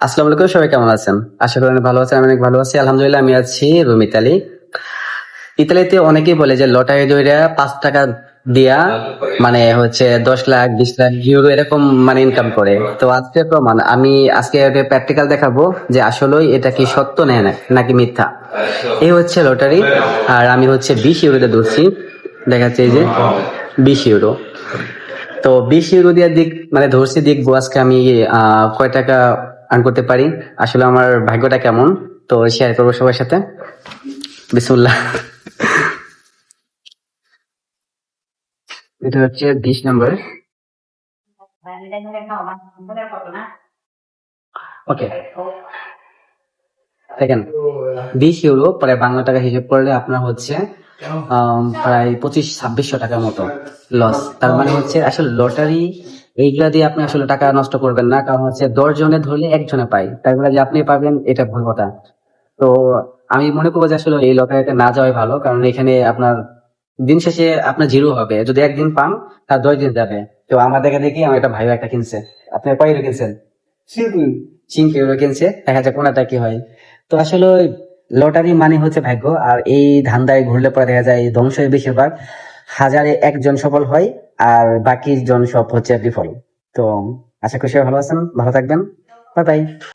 আসসালামু আলাইকুম, সবাই কেমন আছেন? আশা করি অনেক ভালো আছেন। আমি অনেক ভালো আছি, আলহামদুলিল্লাহ। আমি আছি রুম ইতালি। ইতালিতে অনেকেই বলে যে লটারি দইরা 5 টাকা দিয়া মানে হচ্ছে 10 লাখ 20 লাখ ইউরো এরকম মানে ইনকাম করে। তো আজকে প্রমাণ, আমি আজকে প্র্যাকটিক্যাল দেখাবো যে আসলেই এটা কি সত্য নাকি মিথ্যা। এই হচ্ছে লটারি, আর আমি হচ্ছে 20 ইউরোতে ধরছি। দেখাচ্ছে এই যে 20 ইউরো। তো 20 ইউরো দিয়ে মানে ধরছি, দেখবো আজকে আমি কয় টাকা আর্ন করতে পারি, আসলে আমার ভাগ্যটা কেমন। তো শেয়ার করবো সবার সাথে। বিসমুল্লাহ। এটা হচ্ছে 20 নম্বর। ওকে, দেখেন 20 ইউরো পরে বাংলা টাকা হিসেব করলে আপনার হচ্ছে প্রায় 2500-2600 টাকার মতো লস। তার মানে হচ্ছে আসলে লটারি এইগুলা দিয়ে আপনি আসলে টাকা নষ্ট করবেন না, কারণ হচ্ছে 10 জনে ধরলে একজনে পাই, তাই বলে যে আপনি পাবেন এটা ভুল কথা। তো আমি মনে করবো যে আসলে এই লটারিতে না যাওয়াই ভালো, কারণ এখানে আপনার দিন শেষে আপনার জিরো হবে। যদি একদিন পান তার 10 দিন যাবে। তো আমার দেখা দেখি আমার একটা ভাই একটা কিনছে। আপনি কয় ইউরো কিনছেন? 5 ইউরো কিনছে, দেখা যাক কোনটা কি হয়। তো আসলে লটারি মানে হচ্ছে ভাগ্য, আর এই ধান্দায় ঘুরলে পরে দেখা যায় ধ্বংস হয় বেশিরভাগ। হাজারে একজন সফল হয়, আর বাকি জন সব হচ্ছে বিফল। তো আশা করি সবাই ভালো আছেন, ভালো থাকবেন। Bye bye.